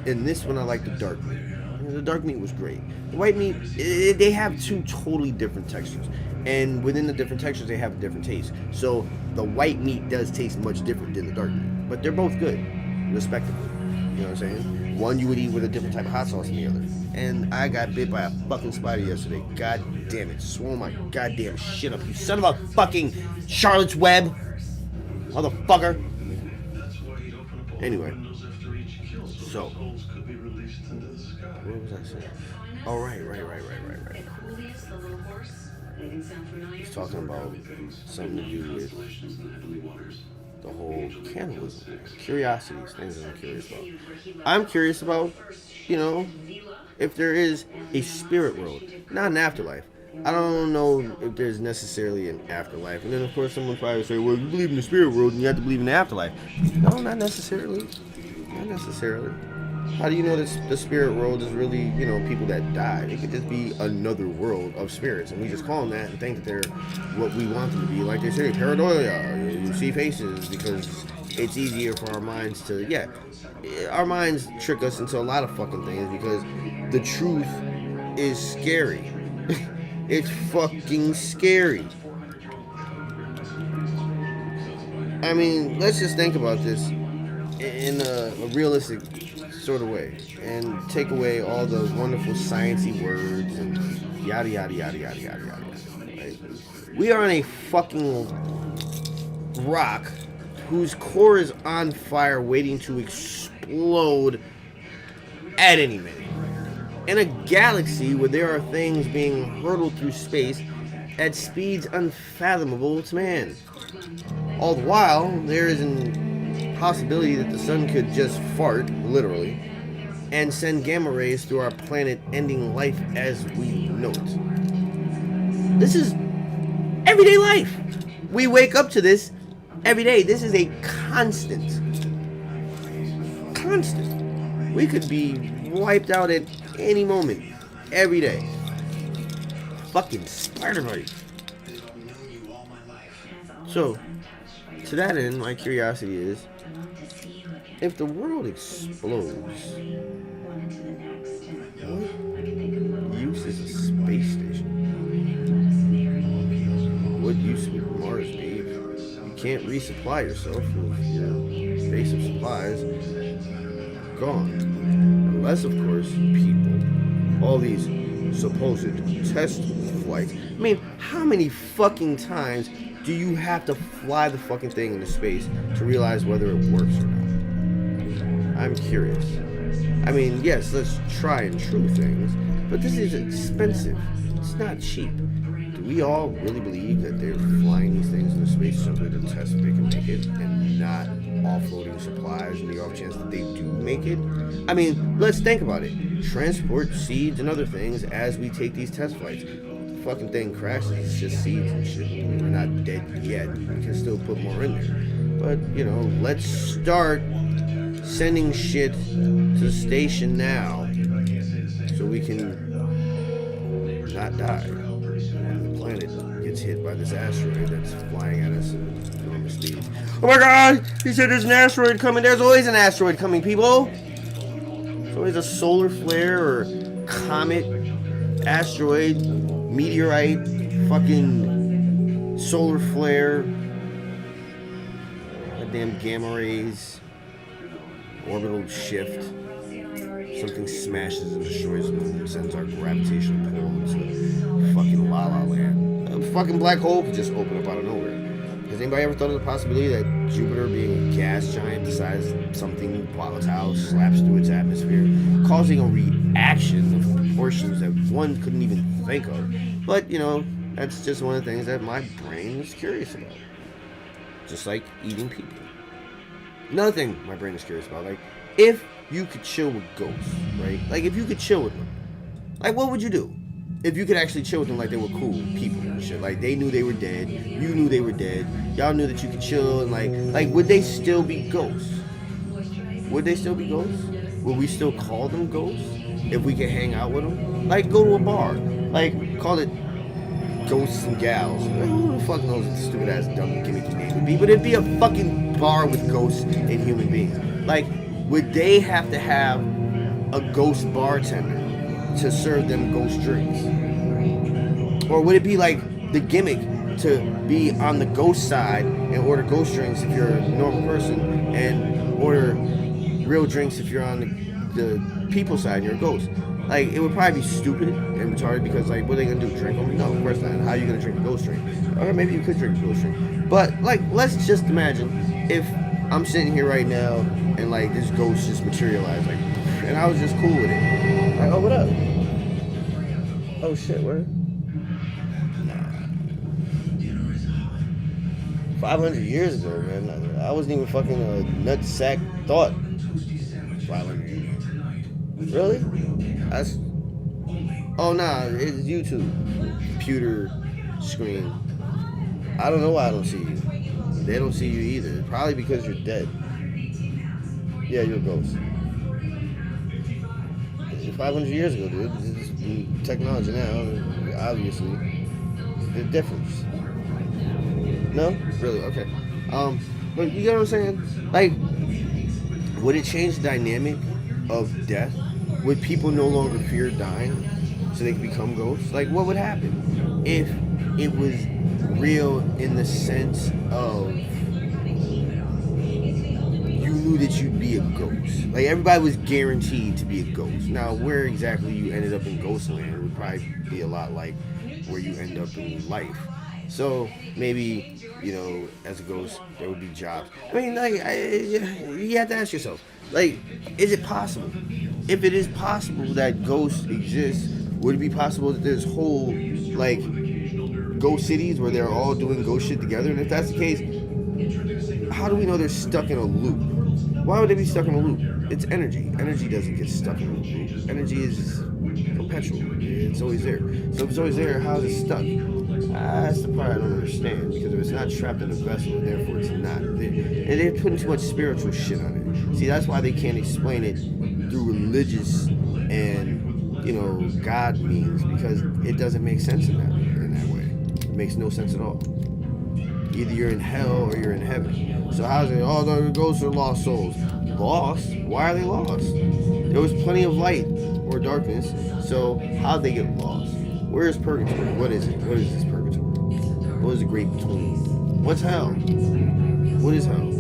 In this one, I like the dark meat. The dark meat was great. The white meat, they have two totally different textures. And within the different textures, they have a different taste. So the white meat does taste much different than the dark meat. But they're both good, respectively. You know what I'm saying? One you would eat with a different type of hot sauce than the other. And I got bit by a fucking spider yesterday. God damn it. Swole my goddamn shit up. You son of a fucking Charlotte's Web. Motherfucker. Anyway. So. What was I saying? Oh, right. He's talking about something to do with the whole cannibalism, curiosities, things that I'm curious about. I'm curious about, you know, if there is a spirit world, not an afterlife. I don't know if there's necessarily an afterlife. And then, of course, someone probably would say, well, you believe in the spirit world and you have to believe in the afterlife. No, not necessarily. Not necessarily. How do you know that the spirit world is really, you know, people that died? It could just be another world of spirits, and we just call them that and think that they're what we want them to be. Like they say, pareidolia, you see faces, because it's easier for our minds to, yeah, our minds trick us into a lot of fucking things because the truth is scary. It's fucking scary. I mean, let's just think about this in a realistic sort of way and take away all those wonderful sciencey words and yada yada yada yada yada yada. Right? We are on a fucking rock whose core is on fire, waiting to explode at any minute. In a galaxy where there are things being hurtled through space at speeds unfathomable to man. All the while, there is a possibility that the sun could just fart, literally, and send gamma rays through our planet, ending life as we know it. This is everyday life. We wake up to this every day. This is a constant. We could be wiped out at any moment, every day. Fucking spider bite. So, to that end, my curiosity is, if the world explodes, what use is a space station? What use would Mars be? You can't resupply yourself with your base of supplies gone. Unless, of course, people, all these supposed test flights. I mean, how many fucking times do you have to fly the fucking thing into space to realize whether it works or not? I'm curious. I mean, yes, let's try and true things, but this is expensive. It's not cheap. Do we all really believe that they're flying these things into space simply to test if they can make it and not offloading supplies in the off chance that they do make it? I mean, let's think about it. Transport seeds and other things as we take these test flights. The fucking thing crashes, it's just seeds and shit. I mean, we're not dead yet. We can still put more in there. But, you know, let's start sending shit to the station now so we can not die when the planet gets hit by this asteroid that's flying at us at enormous speed. Oh my god! He said there's an asteroid coming. There's always an asteroid coming, people! There's always a solar flare or comet, asteroid, meteorite, fucking solar flare, goddamn gamma rays, orbital shift. Something smashes and destroys them and sends our gravitational pull into fucking La La Land. A fucking black hole could just open up out of nowhere. Has anybody ever thought of the possibility that Jupiter, being a gas giant, decides something volatile slaps through its atmosphere, causing a reaction of proportions that one couldn't even think of? But, you know, that's just one of the things that my brain is curious about. Just like eating people. Another thing my brain is curious about, like, if you could chill with ghosts, right? Like, if you could chill with them, like, what would you do? If you could actually chill with them like they were cool people and shit. Like, they knew they were dead. You knew they were dead. Y'all knew that you could chill and, like, would they still be ghosts? Would they still be ghosts? Would we still call them ghosts if we could hang out with them? Like, go to a bar. Like, call it Ghosts and Gals. Like, who the fuck knows what the stupid-ass dumb gimmicky name would be? But it'd be a fucking bar with ghosts and human beings. Like, would they have to have a ghost bartender to serve them ghost drinks? Or would it be like the gimmick to be on the ghost side and order ghost drinks if you're a normal person and order real drinks if you're on the people side and you're a ghost? Like, it would probably be stupid and retarded because, like, what are they going to do? Drink them? No, of course not. How are you going to drink a ghost drink? Or maybe you could drink a ghost drink. But, like, let's just imagine if I'm sitting here right now and, like, this ghost just materialized, like, and I was just cool with it. Like, oh, what up? Oh, shit, where? Nah. 500 years ago, man. I wasn't even fucking a nutsack thought 500 years ago. Really? That's... Oh, nah, it's YouTube. Computer screen. I don't know why I don't see you. They don't see you either. Probably because you're dead. Yeah, you're a ghost. 500 years ago, dude. It's technology now, obviously. The difference. No? Really? Okay. But you get what I'm saying? Like, would it change the dynamic of death? Would people no longer fear dying so they could become ghosts? Like, what would happen if it was real in the sense of you knew that you'd be a ghost? Like, everybody was guaranteed to be a ghost. Now, where exactly you ended up in Ghostland would probably be a lot like where you end up in life. So maybe, you know, as a ghost, there would be jobs. I mean, like, you have to ask yourself, like, is it possible? If it is possible that ghosts exist, would it be possible that there's whole, like, ghost cities where they're all doing ghost shit together? And if that's the case, how do we know they're stuck in a loop? Why would they be stuck in a loop? It's energy. Energy doesn't get stuck in a loop. Energy is perpetual. It's always there. So if it's always there, how is it stuck? That's the part I don't understand. Because if it's not trapped in a vessel, therefore it's not. They're putting too much spiritual shit on it. See, that's why they can't explain it through religious and, you know, God means, because it doesn't make sense in that way. It makes no sense at all. Either you're in hell or you're in heaven. So how's it? Oh, the ghosts are lost souls. Lost? Why are they lost? There was plenty of light or darkness. So how'd they get lost? Where is purgatory? What is it? What is this purgatory? What is the great between? What's hell? What is hell?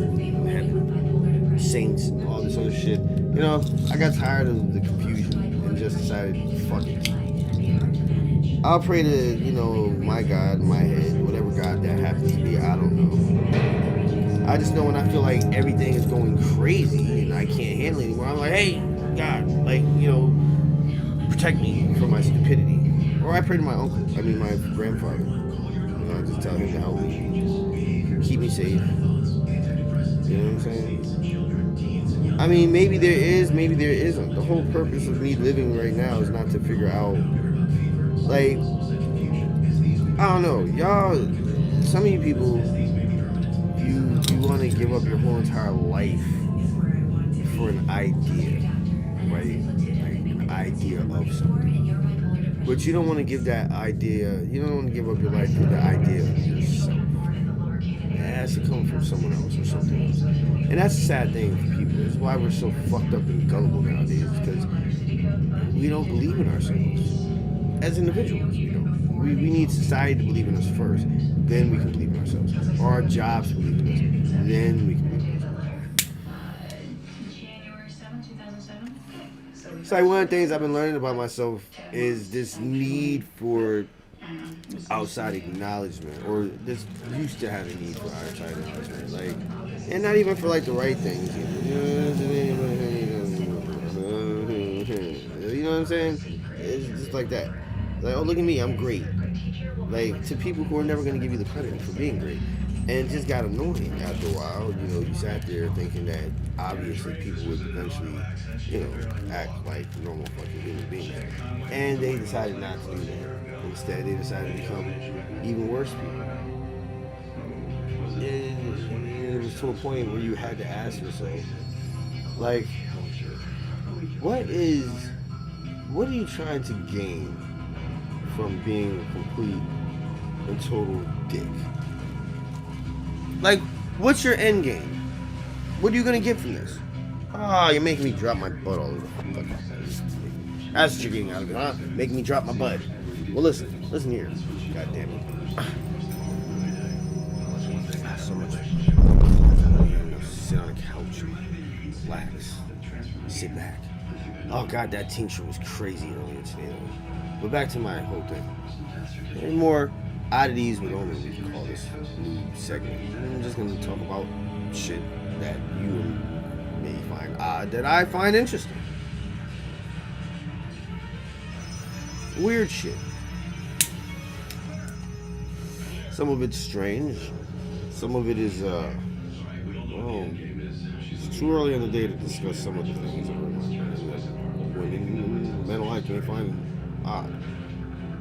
Heaven. Saints, all this other shit. You know, I got tired of the confusion and just decided, fuck it. I'll pray to, you know, my God, my head, whatever God that happens to be, I don't know. I just know when I feel like everything is going crazy and I can't handle it anymore, I'm like, hey, God, like, you know, protect me from my stupidity. Or I pray to my uncle, my grandfather. You know, I just tell him to help me, keep me safe. You know what I'm saying? I mean, maybe there is, maybe there isn't. The whole purpose of me living right now is not to figure out, like, I don't know, y'all, some of you people, you want to give up your whole entire life for an idea, right? Like an idea of something. But you don't want to give that idea, you don't want to give up your life for the idea of yourself. It has to come from someone else or something else. And that's a sad thing for people. That's why we're so fucked up and gullible nowadays, because we don't believe in ourselves. As individuals, you know, we need society to believe in us first, then we can believe in ourselves. Or our jobs to believe in us, then we can believe in ourselves. It's like one of the things I've been learning about myself is this need for outside acknowledgement, or this used to have a need for outside acknowledgement, like, and not even for like the right things. You know what I'm saying? It's just like that. Like, oh, look at me, I'm great. Like, to people who are never going to give you the credit for being great. And it just got annoying after a while. You know, you sat there thinking that obviously people would eventually, you know, act like normal fucking human beings. And they decided not to do that. Instead, they decided to become even worse people. And it was to a point where you had to ask yourself, like, what are you trying to gain from being a complete and total dick? Like, what's your end game? What are you gonna get from this? Oh, you're making me drop my butt all over the fucking place. That's what you're getting out of it, huh? Making me drop my butt. Well, listen here. God damn it. So much. Sit on a couch, relax, sit back. Oh God, that tincture was crazy earlier today. But back to my whole thing. And more oddities with Omen, we can call this new segment. I'm just gonna talk about shit that you may find odd, that I find interesting. Weird shit. Some of it's strange. Some of it is, it's too early in the day to discuss some of the things that women, men alike may find odd.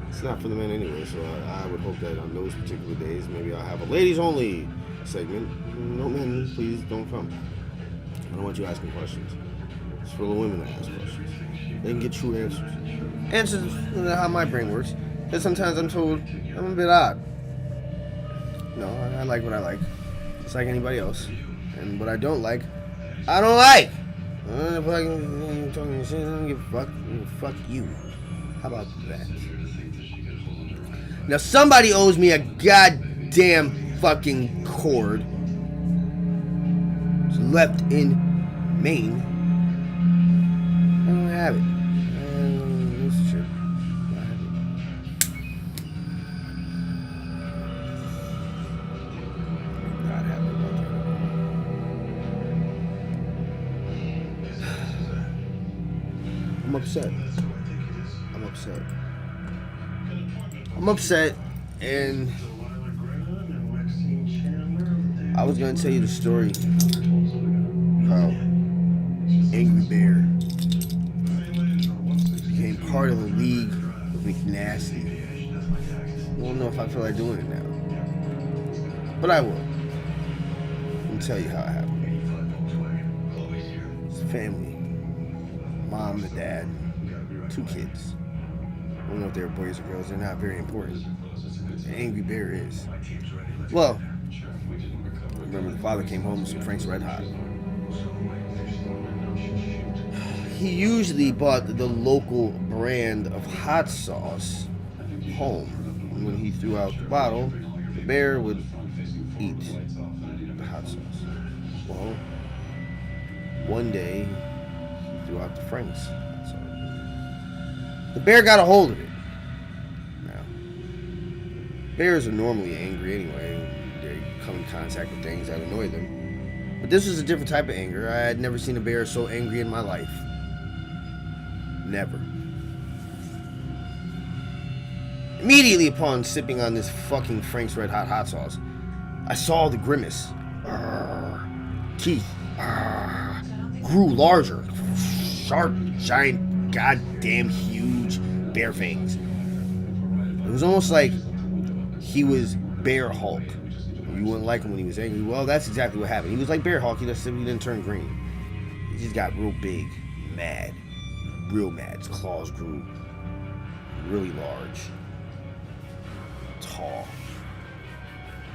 It's not for the men anyway, so I would hope that on those particular days, maybe I'll have a ladies only segment. No men, please don't come. I don't want you asking questions. It's for the women to ask questions. They can get true answers. Answers how my brain works. Because sometimes I'm told I'm a bit odd. No, I like what I like. Just like anybody else. And what I don't like, I don't like. If I'm talking shit, I don't give a fuck. Fuck you. How about that? Now somebody owes me a goddamn fucking cord. It's left in Maine. I don't have it. This shit. I have it. Not happy about that. I'm upset. I'm upset, and I was gonna tell you the story how Angry Bear became part of the league of McNasty. I don't know if I feel like doing it now, but I will. I'll tell you how it happened. It's a family, mom and dad, 2 kids. I don't know if they're boys or girls. They're not very important. The Angry Bear is. Well, remember the father came home with some Frank's Red Hot. He usually bought the local brand of hot sauce home. And when he threw out the bottle, the bear would eat the hot sauce. Well, one day he threw out the Frank's hot sauce. The bear got a hold of it. Now, bears are normally angry anyway. They come in contact with things that annoy them. But this was a different type of anger. I had never seen a bear so angry in my life. Never. Immediately upon sipping on this fucking Frank's Red Hot sauce, I saw the grimace. Teeth grew larger. Sharp, giant, goddamn huge bear fangs. It was almost like he was Bear Hulk. You wouldn't like him when he was angry. Well, that's exactly what happened. He was like Bear Hulk. He just didn't turn green. He just got real big, mad. Real mad. His claws grew really large, tall.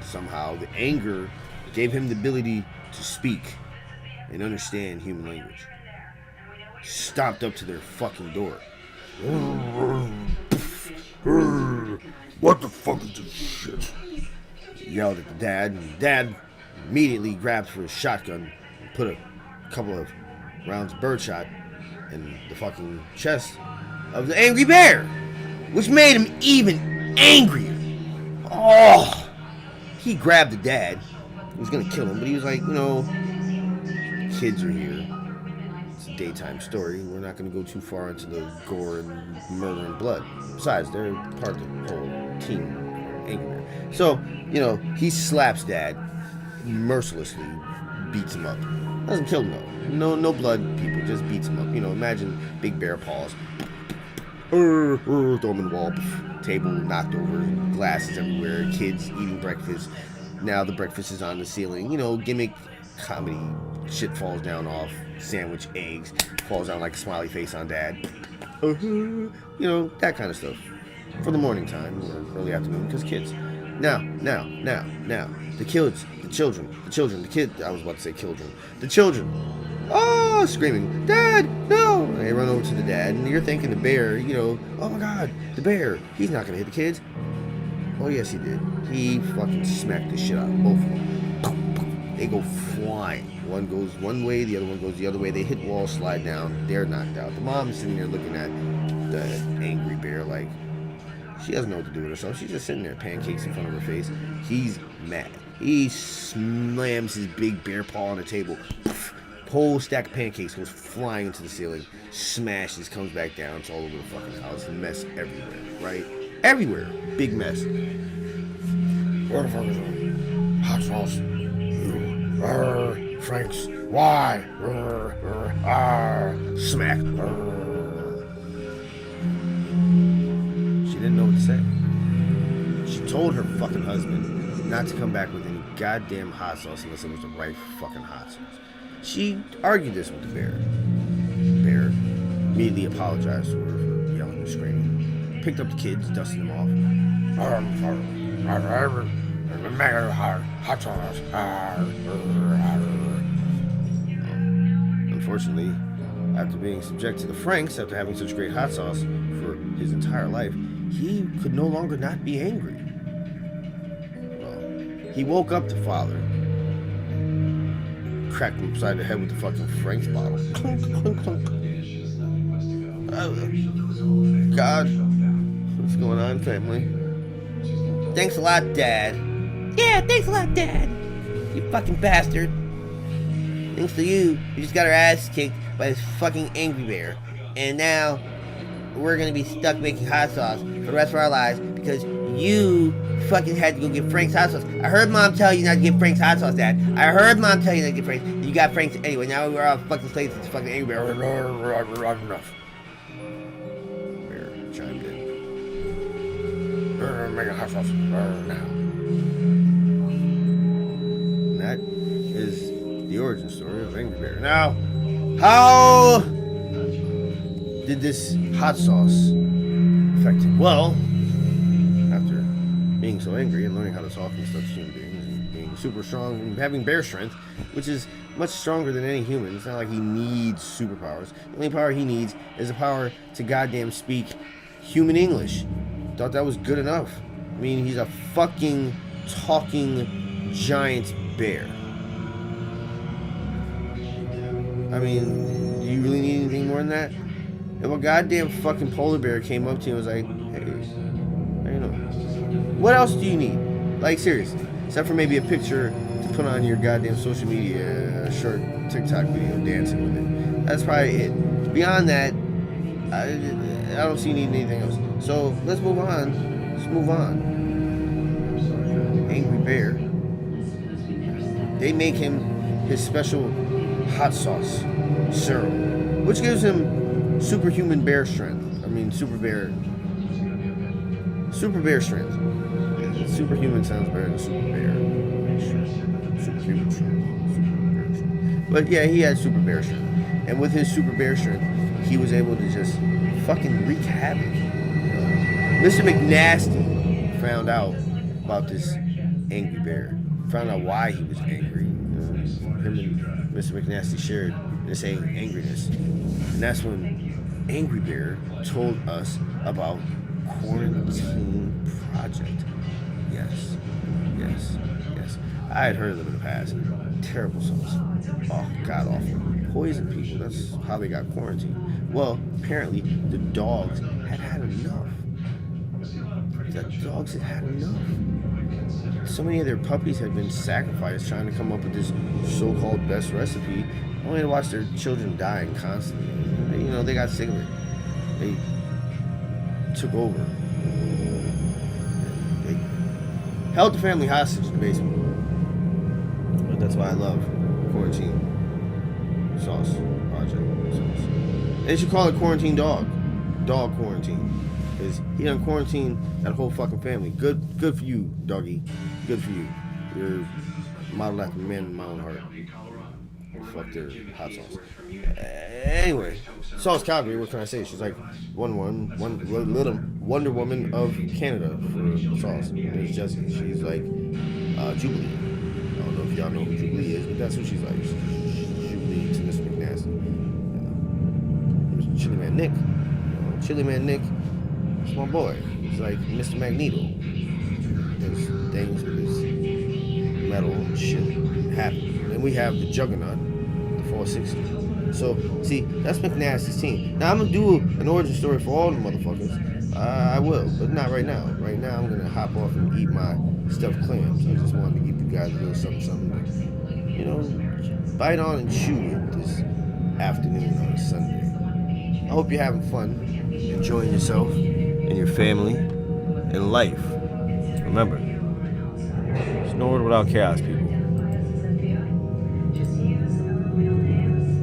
Somehow the anger gave him the ability to speak and understand human language. Stomped up to their fucking door. What the fuck is this shit? Yelled at the dad, and dad immediately grabbed for his shotgun and put a couple of rounds of birdshot in the fucking chest of the angry bear, which made him even angrier. Oh, he grabbed the dad. He was gonna kill him, but he was like, kids are here. It's a daytime story. We're not gonna go too far into the gore and murder and blood. Besides, they're part of the whole team angry. So, he slaps dad, mercilessly beats him up. Doesn't kill him though. No blood, people. Just beats him up. Imagine big bear paws. Throw him in the wall. Table knocked over. Glasses everywhere. Kids eating breakfast. Now the breakfast is on the ceiling. Gimmick comedy. Shit falls down off. Sandwich, eggs. Falls down like a smiley face on dad. That kind of stuff. For the morning time or early afternoon, because kids. Now. The kids. The children. I was about to say children. The children. Oh, screaming, Dad, no! And they run over to the dad, and you're thinking the bear, oh my God, the bear, he's not gonna hit the kids. Oh, yes, he did. He fucking smacked the shit out of both of them. They go flying. One goes one way, the other one goes the other way. They hit walls, slide down, they're knocked out. The mom's sitting there looking at the angry bear like she doesn't know what to do with herself. She's just sitting there, pancakes in front of her face. He's mad. He slams his big bear paw on the table. Whole stack of pancakes goes flying into the ceiling, smashes, comes back down. It's all over the fucking house. A mess everywhere, right? Everywhere. Big mess. Where the fuck is it? Hot sauce. Frank's. Why? Smack. She didn't know what to say. She told her fucking husband not to come back with any goddamn hot sauce unless it was the right fucking hot sauce. She argued this with the bear. The bear immediately apologized to her for yelling and screaming. Picked up the kids, dusted them off. Unfortunately, after being subject to the Franks, after having such great hot sauce for his entire life, he could no longer not be angry. Well, he woke up the father, cracked him upside the head with the fucking Frank's bottle. Clunk, clunk, clunk. God, what's going on, family? Thanks a lot, Dad. Yeah, thanks a lot, Dad. You fucking bastard. Thanks to you, we just got our ass kicked by this fucking angry bear. And now, we're gonna be stuck making hot sauce for the rest of our lives because you fucking had to go get Frank's hot sauce. I heard Mom tell you not to get Frank's hot sauce, Dad. I heard Mom tell you not to get Frank's. You got Frank's anyway. Now we're all fucking slaves to this fucking angry bear. Enough. Bear chimed in. Make a hot sauce now. And that is the origin story of Angry Bear. Now, how did this hot sauce affect him? Well, after being so angry and learning how to talk and stuff to human beings and being super strong and having bear strength, which is much stronger than any human. It's not like he needs superpowers. The only power he needs is the power to goddamn speak human English. Thought that was good enough. I mean, he's a fucking talking giant bear. I mean, do you really need anything more than that? If a goddamn fucking polar bear came up to you and was like, hey, how you doing? What else do you need? Like, seriously. Except for maybe a picture to put on your goddamn social media, a short TikTok video dancing with it. That's probably it. Beyond that, I don't see you needing anything else. So, let's move on. Let's move on. Angry Bear. They make him his special hot sauce serum, which gives him superhuman bear strength. I mean, super bear strength. Superhuman sounds better than super bear strength. Superhuman strength. Super bear strength. But yeah, he had super bear strength, and with his super bear strength, he was able to just fucking wreak havoc. Mr. McNasty found out about this angry bear. Found out why he was angry. Him and Mr. McNasty shared the same angriness. And that's when Angry Bear told us about Quarantine Project. Yes. I had heard of them in the past. Terrible sauce. Oh, god awful. Poison people. That's how they got quarantined. Well, apparently the dogs had enough. The dogs had enough. So many of their puppies had been sacrificed trying to come up with this so-called best recipe, only to watch their children dying constantly. They got sick of it. They took over. They held the family hostage in the basement. But that's why I love Quarantine Sauce Project sauce. They should call it Quarantine Dog. Dog Quarantine. Because he done quarantined that whole fucking family. Good for you, doggy. Good for you. You're modeled after a man in my own heart. Fuck their hot sauce. Anyway, Sauce Calgary, what can I say? She's like little Wonder Woman of Canada for sauce. There's Jessie. She's like Jubilee. I don't know if y'all know who Jubilee is, but that's who she's like. She's Jubilee to Mr. McNasty. Chili Man Nick. Chili Man Nick. It's my boy. He's like Mr. Magneto. There's things with his metal and shit happen. And then we have the Juggernaut, the 460. So, see, that's McNasty's team. Now, I'm going to do an origin story for all the motherfuckers. I will, but not right now. Right now, I'm going to hop off and eat my stuffed clams. I just wanted to give you guys a little something to, bite on and chew it this afternoon on a Sunday. I hope you're having fun, enjoying yourself and your family and life. Remember, there's no world without chaos, people.